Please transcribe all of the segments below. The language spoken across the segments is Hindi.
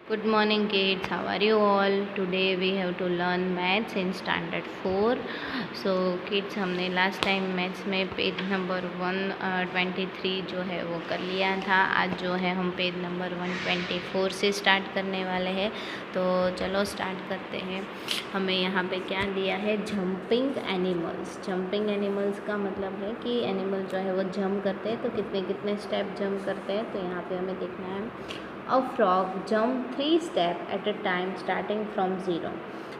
Good morning kids, how are you all? Today we have to learn maths in standard 4. So kids, हमने लास्ट टाइम मैथ्स में पेज नंबर 123 जो है वो कर लिया था। आज जो है हम पेज नंबर 124 से स्टार्ट करने वाले हैं। तो चलो स्टार्ट करते हैं। हमें यहाँ पे क्या दिया है, जंपिंग एनिमल्स। जंपिंग एनिमल्स का मतलब है कि एनिमल जो है वो जंप करते हैं, तो कितने कितने स्टेप जंप करते हैं। तो यहाँ पे हमें देखना है A frog jump 3 steps at a time starting from 0,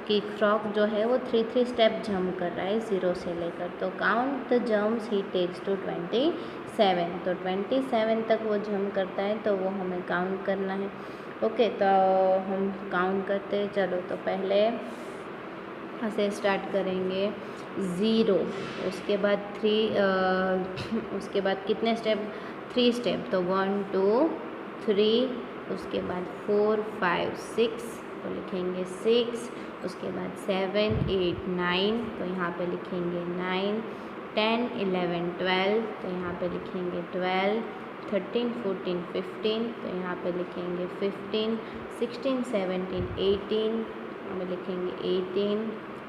कि फ्रॉग जो है वो 3 स्टेप जंप कर रहा है 0 से लेकर। तो count the jumps he takes to 27, तो 27 तक वो जंप करता है, तो वो हमें काउंट करना है। ओके, तो हम काउंट करते हैं। चलो, तो पहले ऐसे स्टार्ट करेंगे 0, उसके बाद 3, उसके बाद कितने स्टेप, 3 स्टेप, तो 1 2 3, उसके बाद 4 5 6, तो लिखेंगे 6, उसके बाद 7 8 9, तो यहाँ पे लिखेंगे 9, 10 11 12, तो यहाँ पे लिखेंगे 12, 13 14 15, तो यहाँ पे लिखेंगे 15, 16 17 18, हमें लिखेंगे 18,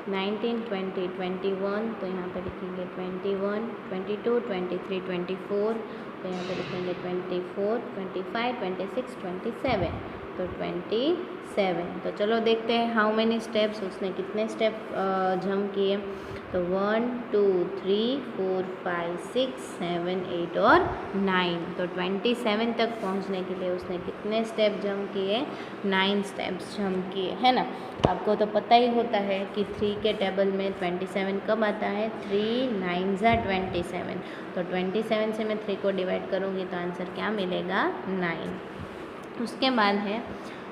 19 20 21, तो यहाँ पे लिखेंगे 21, 22 23 24, तो यहाँ पे लिखेंगे 24 25 26 27, तो 27। तो चलो देखते हैं हाउ मेनी स्टेप्स, उसने कितने स्टेप जंप किए। तो 1 2 3 4 5 6 7 8 और 9, तो 27 तक पहुँचने के लिए उसने कितने स्टेप जंप किए, 9 स्टेप्स जंप किए, है ना। आपको तो पता ही होता है कि 3 के टेबल में 27 कब आता है, 3 9 ज़ा 27, तो 27 से मैं 3 को डिवाइड करूँगी तो आंसर क्या मिलेगा, 9। उसके बाद है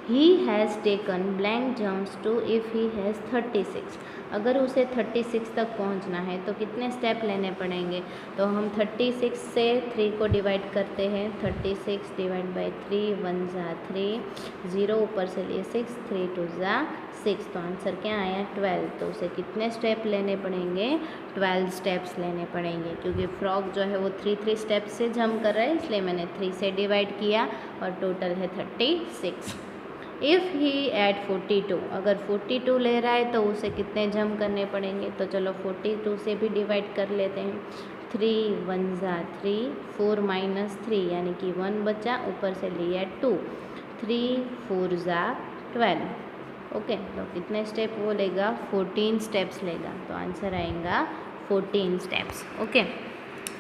he has taken blank jumps to if he has 36, अगर उसे 36 तक पहुंचना है तो कितने स्टेप लेने पड़ेंगे। तो हम 36 से 3 को डिवाइड करते हैं, 36 डिवाइड बाई 3, 1 ज़ा 3, 0 ऊपर से लिए 6, 3 2 ज़ा 6, तो आंसर क्या आया 12। तो उसे कितने स्टेप लेने पड़ेंगे, 12 स्टेप्स लेने पड़ेंगे, क्योंकि फ्रॉग जो है वो 3 स्टेप से जंप कर रहा है, इसलिए मैंने 3 से डिवाइड किया और टोटल है 36। इफ़ ही एट 42, अगर 42 ले रहा है तो उसे कितने जंप करने पड़ेंगे। तो चलो 42 से भी डिवाइड कर लेते हैं, 3 1 ज़ा 3, 4 माइनस 3 यानी कि 1 बचा, ऊपर से लिया 2, 3 4 ज़ा 12। ओके, तो कितने स्टेप वो लेगा, 14 स्टेप्स लेगा, तो आंसर आएगा 14 स्टेप्स। ओके,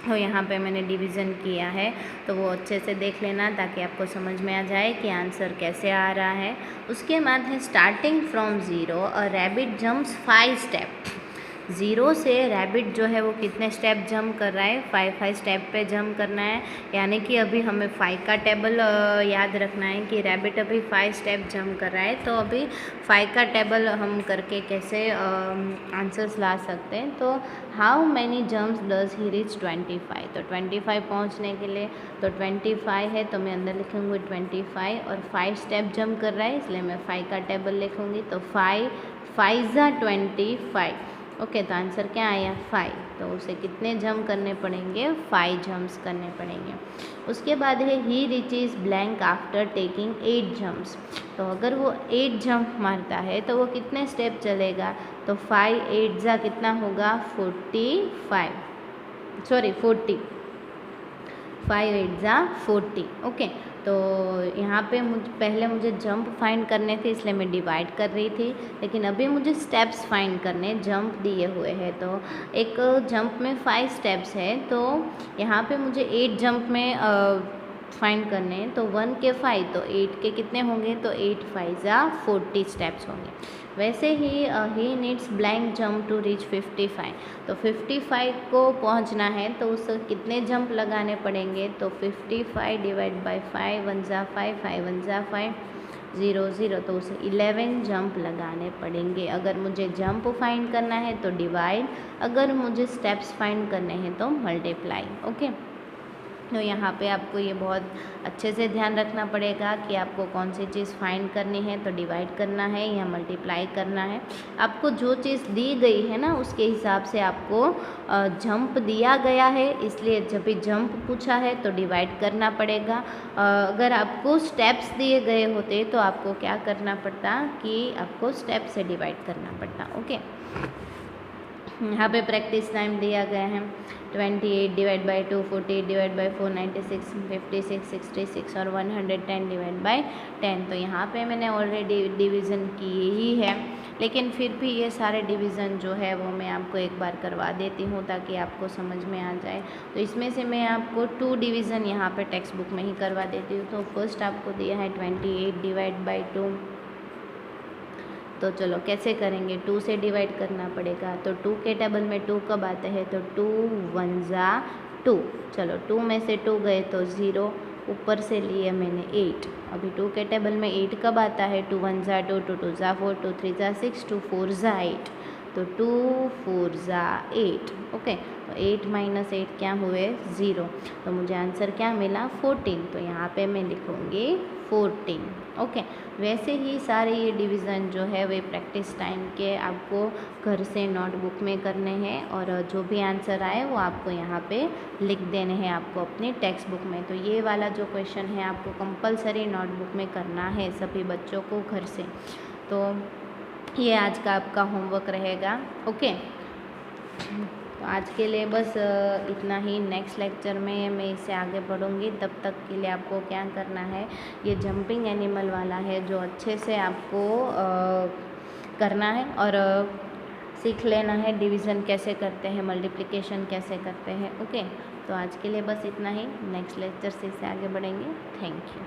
तो यहाँ पे मैंने डिवीज़न किया है, तो वो अच्छे से देख लेना ताकि आपको समझ में आ जाए कि आंसर कैसे आ रहा है। उसके बाद है starting from 0 a rabbit jumps 5 step. 0 से रैबिट जो है वो कितने स्टेप जंप कर रहा है, 5 स्टेप पे जंप करना है, यानी कि अभी हमें 5 का टेबल याद रखना है कि रैबिट अभी 5 स्टेप जंप कर रहा है। तो अभी 5 का टेबल हम करके कैसे आंसर्स ला सकते हैं। तो how many jumps does he reach 25, तो 25 पहुंचने के लिए, तो 25 है तो मैं अंदर लिखूँगी 25 और 5 स्टेप जंप कर रहा है, इसलिए मैं 5 का टेबल लिखूँगी। तो 5 5 ज़ा 25, ओके, तो आंसर क्या आया 5। तो उसे कितने जंप करने पड़ेंगे, 5 जंप्स करने पड़ेंगे। उसके बाद है ही reaches blank after taking 8 jumps, तो अगर वो 8 जंप मारता है तो वो कितने स्टेप चलेगा। तो 5 8 ज़ा कितना होगा 45, सॉरी 40, 5 8 ज़ा 40। ओके, तो यहाँ पे पहले मुझे जंप फाइंड करने थे, इसलिए मैं डिवाइड कर रही थी, लेकिन अभी मुझे स्टेप्स फाइंड करने, जंप दिए हुए हैं। तो एक जंप में 5 स्टेप्स है, तो यहाँ पे मुझे 8 जंप में फाइंड करने हैं। तो 1 के 5, तो 8 के कितने होंगे, तो 8 5 ज़ा 40 स्टेप्स होंगे। वैसे ही needs blank jump to reach 55, तो 55 को पहुंचना है तो उससे कितने जंप लगाने पड़ेंगे। तो 55 डिवाइड बाई 5, 1 ज़ा 5, 5 1 ज़ा 5, 0 0, तो उसे 11 जंप लगाने पड़ेंगे। अगर मुझे जंप फाइंड करना है तो डिवाइड, अगर मुझे स्टेप्स फाइंड करने हैं तो मल्टीप्लाई। ओके, तो यहाँ पे आपको ये बहुत अच्छे से ध्यान रखना पड़ेगा कि आपको कौन सी चीज़ फाइंड करनी है, तो डिवाइड करना है या मल्टीप्लाई करना है। आपको जो चीज़ दी गई है ना उसके हिसाब से आपको जंप दिया गया है, इसलिए जब भी जंप पूछा है तो डिवाइड करना पड़ेगा। अगर आपको स्टेप्स दिए गए होते तो आपको क्या करना पड़ता कि आपको स्टेप से डिवाइड करना पड़ता। ओके, यहाँ पे प्रैक्टिस टाइम दिया गया है 28 डिवाइड बाई 2, 48 डिवाइड बाई 4, 96, 56, 66 और 110 डिवाइड बाई 10। तो यहाँ पे मैंने ऑलरेडी डिवीज़न की ही है, लेकिन फिर भी ये सारे डिवीज़न जो है वो मैं आपको एक बार करवा देती हूँ ताकि आपको समझ में आ जाए। तो इसमें से मैं आपको 2 डिवीज़न यहाँ पे टेक्स्ट बुक में ही करवा देती हूँ। तो फर्स्ट आपको दिया है 28 डिवाइड बाई 2, तो चलो कैसे करेंगे, 2 से डिवाइड करना पड़ेगा। तो 2 के टेबल में 2 कब आते हैं, तो 2 1 जा 2। चलो 2 में से 2 गए तो 0, ऊपर से लिए मैंने 8। अभी 2 के टेबल में 8 कब आता है, 2 1 जा 2, 2 2 जा 4, 2 3 जा 6, 2 4 जा 8। तो 2 4 जा 8। ओके, तो 8 माइनस 8 क्या हुए, 0। तो मुझे आंसर क्या मिला, 14। तो यहाँ पे मैं लिखूँगी 14। ओके, वैसे ही सारे ये डिवीज़न जो है वे प्रैक्टिस टाइम के आपको घर से नोटबुक में करने हैं, और जो भी आंसर आए वो आपको यहाँ पे लिख देने हैं आपको अपनी टेक्स्ट बुक में। तो ये वाला जो क्वेश्चन है आपको कंपलसरी नोटबुक में करना है सभी बच्चों को घर से। तो ये आज का आपका होमवर्क रहेगा। ओके, तो आज के लिए बस इतना ही। नेक्स्ट लेक्चर में मैं इससे आगे बढ़ूँगी, तब तक के लिए आपको क्या करना है, ये जंपिंग एनिमल वाला है जो अच्छे से आपको करना है और सीख लेना है डिवीज़न कैसे करते हैं, मल्टीप्लिकेशन कैसे करते हैं। ओके, तो आज के लिए बस इतना ही। नेक्स्ट लेक्चर से इससे आगे बढ़ेंगे। Thank you.